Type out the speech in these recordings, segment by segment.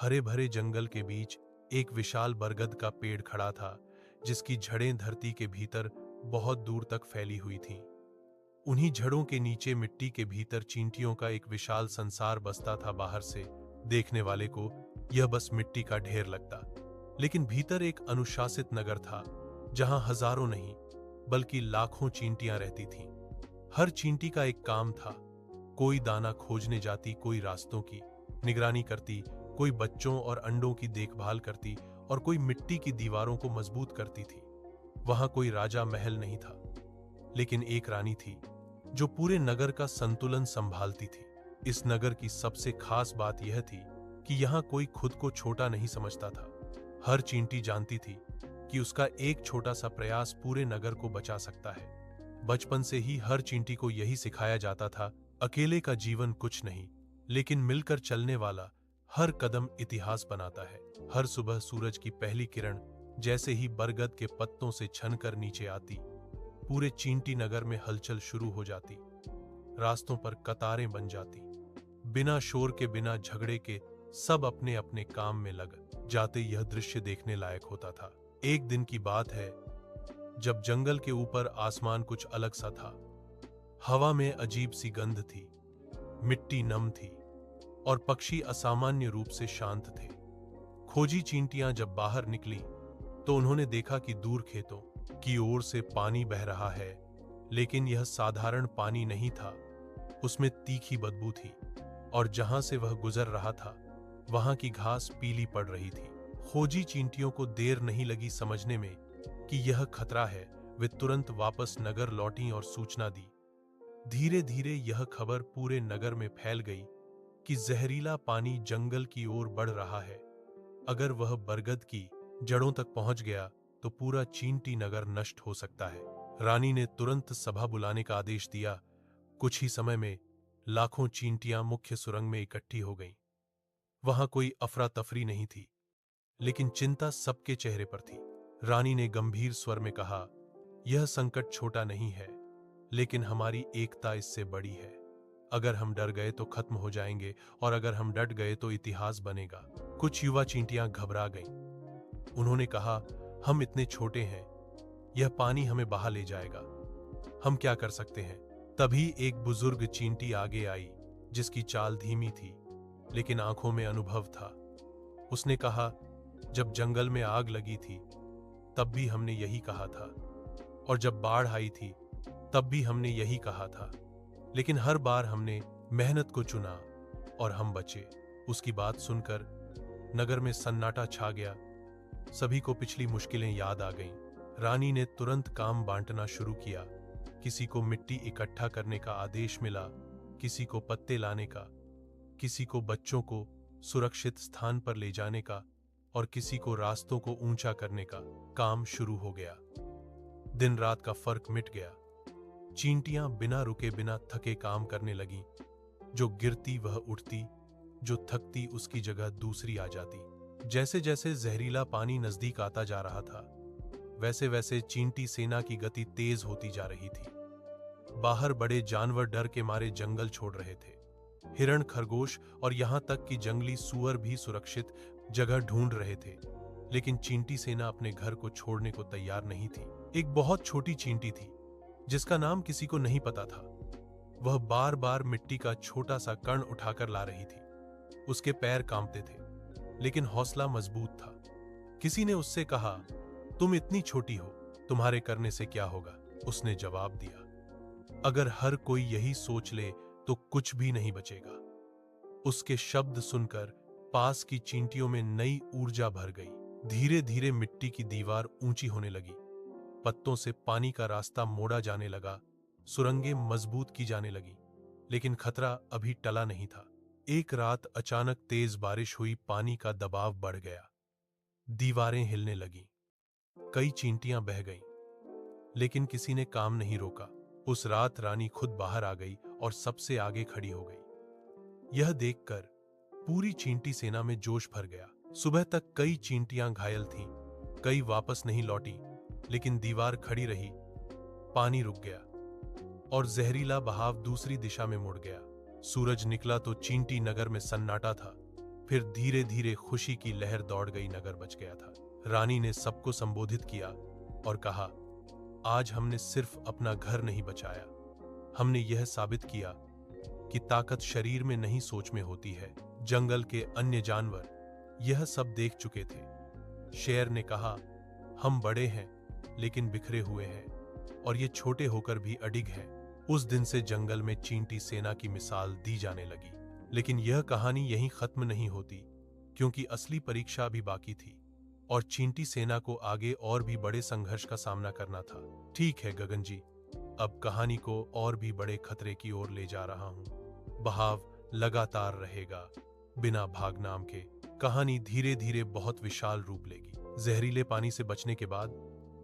हरे भरे जंगल के बीच एक विशाल बरगद का पेड़ खड़ा था, जिसकी जड़ें धरती के भीतर बहुत दूर तक फैली हुई थीं। उन्हीं जड़ों के नीचे मिट्टी के भीतर चींटियों का एक विशाल संसार बसता था। बाहर से देखने वाले को यह बस मिट्टी का ढेर लगता, लेकिन भीतर एक अनुशासित नगर था, जहां हजारों नहीं बल्कि लाखों चींटियां रहती थीं। हर चींटी का एक काम था। कोई दाना खोजने जाती, कोई रास्तों की निगरानी करती, कोई बच्चों और अंडों की देखभाल करती और कोई मिट्टी की दीवारों को मजबूत करती थी। वहां कोई राजा महल नहीं था, लेकिन एक रानी थी जो पूरे नगर का संतुलन संभालती थी। इस नगर की सबसे खास बात यह थी कि यहां कोई खुद को छोटा नहीं समझता था। हर चींटी जानती थी कि उसका एक छोटा सा प्रयास पूरे नगर को बचा सकता है। बचपन से ही हर चींटी को यही सिखाया जाता था, अकेले का जीवन कुछ नहीं, लेकिन मिलकर चलने वाला हर कदम इतिहास बनाता है। हर सुबह सूरज की पहली किरण जैसे ही बरगद के पत्तों से छनकर नीचे आती, पूरे चींटी नगर में हलचल शुरू हो जाती। रास्तों पर कतारें बन जाती, बिना शोर के, बिना झगड़े के सब अपने अपने काम में लग जाते। यह दृश्य देखने लायक होता था। एक दिन की बात है, जब जंगल के ऊपर आसमान कुछ अलग सा था। हवा में अजीब सी गंध थी, मिट्टी नम थी और पक्षी असामान्य रूप से शांत थे। खोजी चींटियां जब बाहर निकली तो उन्होंने देखा कि दूर खेतों की ओर से पानी बह रहा है, लेकिन यह साधारण पानी नहीं था। उसमें तीखी बदबू थी और जहां से वह गुजर रहा था, वहां की घास पीली पड़ रही थी। खोजी चींटियों को देर नहीं लगी समझने में कि यह खतरा है। वे तुरंत वापस नगर लौटी और सूचना दी। धीरे धीरे यह खबर पूरे नगर में फैल गई कि जहरीला पानी जंगल की ओर बढ़ रहा है। अगर वह बरगद की जड़ों तक पहुंच गया तो पूरा चींटी नगर नष्ट हो सकता है। रानी ने तुरंत सभा बुलाने का आदेश दिया। कुछ ही समय में लाखों चींटियां मुख्य सुरंग में इकट्ठी हो गईं। वहां कोई अफरा तफरी नहीं थी, लेकिन चिंता सबके चेहरे पर थी। रानी ने गंभीर स्वर में कहा, यह संकट छोटा नहीं है, लेकिन हमारी एकता इससे बड़ी है। अगर हम डर गए तो खत्म हो जाएंगे, और अगर हम डट गए तो इतिहास बनेगा। कुछ युवा चींटियां घबरा गईं। उन्होंने कहा, हम इतने छोटे हैं, यह पानी हमें बहा ले जाएगा। हम क्या कर सकते हैं? तभी एक बुजुर्ग चींटी आगे आई, जिसकी चाल धीमी थी, लेकिन आंखों में अनुभव था। उसने कहा, जब जंगल में आग लगी थी तब भी हमने यही कहा था, और जब बाढ़ आई थी तब भी हमने यही कहा था, लेकिन हर बार हमने मेहनत को चुना और हम बचे। उसकी बात सुनकर नगर में सन्नाटा छा गया। सभी को पिछली मुश्किलें याद आ गईं। रानी ने तुरंत काम बांटना शुरू किया। किसी को मिट्टी इकट्ठा करने का आदेश मिला, किसी को पत्ते लाने का, किसी को बच्चों को सुरक्षित स्थान पर ले जाने का, और किसी को रास्तों को ऊंचा करने का। काम शुरू हो गया। दिन रात का फर्क मिट गया। चींटियां बिना रुके, बिना थके काम करने लगीं। जो गिरती वह उठती, जो थकती उसकी जगह दूसरी आ जाती। जैसे जैसे जहरीला पानी नजदीक आता जा रहा था, वैसे वैसे चींटी सेना की गति तेज होती जा रही थी। बाहर बड़े जानवर डर के मारे जंगल छोड़ रहे थे। हिरण, खरगोश और यहां तक कि जंगली सूअर भी सुरक्षित जगह ढूंढ रहे थे, लेकिन चींटी सेना अपने घर को छोड़ने को तैयार नहीं थी। एक बहुत छोटी चींटी थी, जिसका नाम किसी को नहीं पता था। वह बार बार मिट्टी का छोटा सा कण उठाकर ला रही थी। उसके पैर कांपते थे, लेकिन हौसला मजबूत था। किसी ने उससे कहा, तुम इतनी छोटी हो, तुम्हारे करने से क्या होगा? उसने जवाब दिया, अगर हर कोई यही सोच ले तो कुछ भी नहीं बचेगा। उसके शब्द सुनकर पास की चींटियों में नई ऊर्जा भर गई। धीरे धीरे मिट्टी की दीवार ऊंची होने लगी। पत्तों से पानी का रास्ता मोड़ा जाने लगा। सुरंगें मजबूत की जाने लगी, लेकिन खतरा अभी टला नहीं था। एक रात अचानक तेज बारिश हुई। पानी का दबाव बढ़ गया। दीवारें हिलने लगीं। कई चींटियां बह गईं, लेकिन किसी ने काम नहीं रोका। उस रात रानी खुद बाहर आ गई और सबसे आगे खड़ी हो गई। यह देखकर पूरी चींटी सेना में जोश भर गया। सुबह तक कई चींटियां घायल थीं, कई वापस नहीं लौटी, लेकिन दीवार खड़ी रही। पानी रुक गया और जहरीला बहाव दूसरी दिशा में मुड़ गया। सूरज निकला तो चींटी नगर में सन्नाटा था। फिर धीरे धीरे खुशी की लहर दौड़ गई। नगर बच गया था। रानी ने सबको संबोधित किया और कहा, आज हमने सिर्फ अपना घर नहीं बचाया, हमने यह साबित किया कि ताकत शरीर में नहीं सोच में होती है। जंगल के अन्य जानवर यह सब देख चुके थे। शेर ने कहा, हम बड़े हैं लेकिन बिखरे हुए हैं और ये छोटे होकर भी अडिग हैं। उस दिन से जंगल में चींटी सेना की मिसाल दी जाने लगी। लेकिन यह कहानी यहीं खत्म नहीं होती, क्योंकि असली परीक्षा अभी बाकी थी और चींटी सेना को आगे और भी बड़े संघर्ष का सामना करना था। ठीक है गगन जी, अब कहानी को और भी बड़े खतरे की ओर ले जा रहा हूं। बहाव लगातार रहेगा बिना भाग नाम के। कहानी धीरे धीरे बहुत विशाल रूप लेगी। जहरीले पानी से बचने के बाद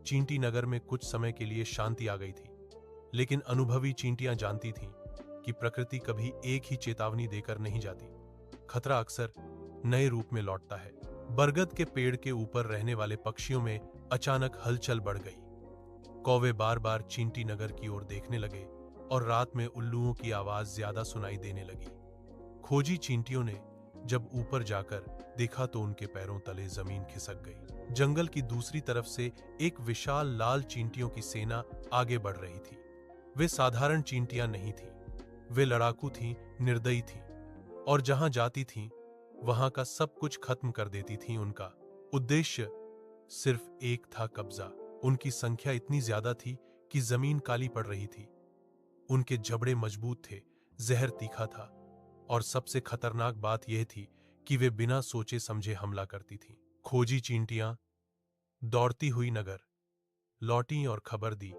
चींटी नगर में कुछ समय के लिए शांति आ गई थी। लेकिन अनुभवी चींटियां जानती थीं कि प्रकृति कभी एक ही चेतावनी देकर नहीं जाती। खतरा अक्सर नए रूप में लौटता है। बरगद के पेड़ के ऊपर रहने वाले पक्षियों में अचानक हलचल बढ़ गई। कौवे बार बार चींटी नगर की ओर देखने लगे और रात में उल्लुओं की आवाज ज्यादा सुनाई देने लगी। खोजी चींटियों ने जब ऊपर जाकर देखा तो उनके पैरों तले जमीन खिसक गई। जंगल की दूसरी तरफ से एक विशाल लाल चींटियों की सेना आगे बढ़ रही थी। वे साधारण चींटियां नहीं थीं, वे लड़ाकू थीं, निर्दयी थीं और जहां जाती थीं वहां का सब कुछ खत्म कर देती थीं। उनका उद्देश्य सिर्फ एक था, कब्जा। उनकी संख्या इतनी ज्यादा थी कि जमीन काली पड़ रही थी। उनके जबड़े मजबूत थे, जहर तीखा था और सबसे खतरनाक बात यह थी कि वे बिना सोचे समझे हमला करती थीं। खोजी चींटियां दौड़ती हुई नगर लौटी और खबर दी।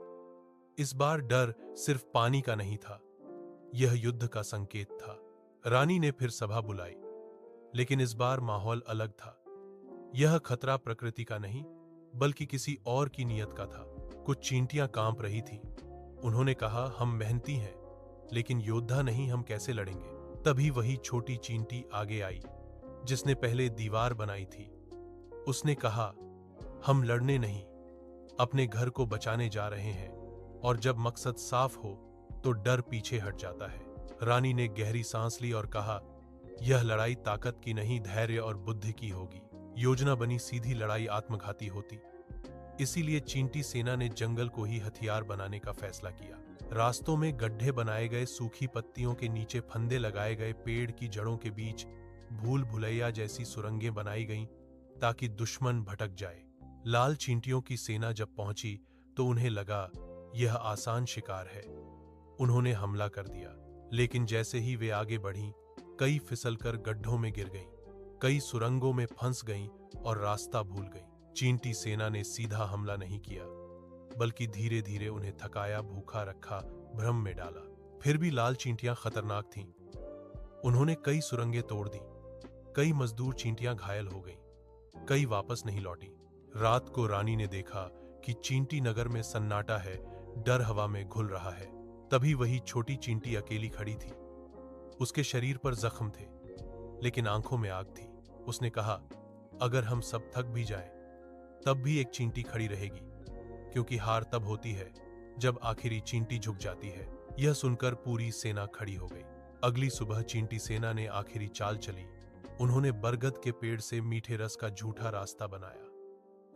इस बार डर सिर्फ पानी का नहीं था, यह युद्ध का संकेत था। रानी ने फिर सभा बुलाई, लेकिन इस बार माहौल अलग था। यह खतरा प्रकृति का नहीं बल्कि किसी और की नीयत का था। कुछ चींटियां कांप रही थीं। उन्होंने कहा, हम मेहनती हैं लेकिन योद्धा नहीं, हम कैसे लड़ेंगे। तभी वही छोटी चींटी आगे आई जिसने पहले दीवार बनाई थी। उसने कहा, हम लड़ने नहीं, अपने घर को बचाने जा रहे हैं और जब मकसद साफ हो तो डर पीछे हट जाता है। रानी ने गहरी सांस ली और कहा, यह लड़ाई ताकत की नहीं, धैर्य और बुद्धि की होगी। योजना बनी सीधी लड़ाई आत्मघाती होती। इसीलिए चींटी सेना ने जंगल को ही हथियार बनाने का फैसला किया। रास्तों में गड्ढे बनाए गए, सूखी पत्तियों के नीचे फंदे लगाए गए, पेड़ की जड़ों के बीच भूल भुलैया जैसी सुरंगें बनाई गईं ताकि दुश्मन भटक जाए। लाल चींटियों की सेना जब पहुंची तो उन्हें लगा यह आसान शिकार है। उन्होंने हमला कर दिया, लेकिन जैसे ही वे आगे बढ़ीं, कई फिसलकर गड्ढों में गिर गईं, कई सुरंगों में फंस गईं और रास्ता भूल गईं। चींटी सेना ने सीधा हमला नहीं किया, बल्कि धीरे धीरे उन्हें थकाया, भूखा रखा, भ्रम में डाला। फिर भी लाल चींटियां खतरनाक थीं। उन्होंने कई सुरंगें तोड़ दी, कई मजदूर चींटियां घायल हो गईं, कई वापस नहीं लौटी। रात को रानी ने देखा कि चींटी नगर में सन्नाटा है, डर हवा में घुल रहा है। तभी वही छोटी चींटी अकेली खड़ी थी। उसके शरीर पर जख्म थे, लेकिन आंखों में आग थी। उसने कहा, अगर हम सब थक भी जाएं, तब भी एक चींटी खड़ी रहेगी, क्योंकि हार तब होती है जब आखिरी चींटी झुक जाती है। यह सुनकर पूरी सेना खड़ी हो गई। अगली सुबह चींटी सेना ने आखिरी चाल चली। उन्होंने बरगद के पेड़ से मीठे रस का झूठा रास्ता बनाया।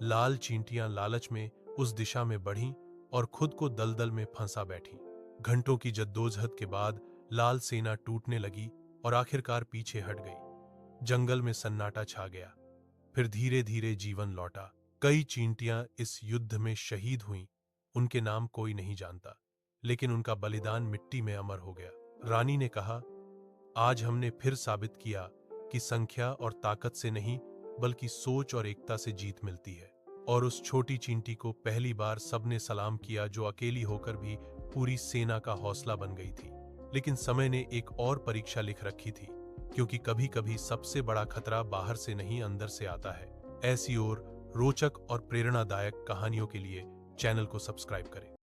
लाल चींटियां लालच में उस दिशा में बढ़ीं और खुद को दलदल में फंसा बैठीं। घंटों की जद्दोजहद के बाद लाल सेना टूटने लगी और आखिरकार पीछे हट गई। जंगल में सन्नाटा छा गया। फिर धीरे धीरे जीवन लौटा। कई चींटियां इस युद्ध में शहीद हुईं। उनके नाम कोई नहीं जानता, लेकिन उनका बलिदान मिट्टी में अमर हो गया। रानी ने कहा, आज हमने फिर साबित किया कि संख्या और ताकत से नहीं बल्कि सोच और एकता से जीत मिलती है। और उस छोटी चींटी को पहली बार सबने सलाम किया, जो अकेली होकर भी पूरी सेना का हौसला बन गई थी। लेकिन समय ने एक और परीक्षा लिख रखी थी, क्योंकि कभी कभी सबसे बड़ा खतरा बाहर से नहीं अंदर से आता है। ऐसी और रोचक और प्रेरणादायक कहानियों के लिए चैनल को सब्सक्राइब करें।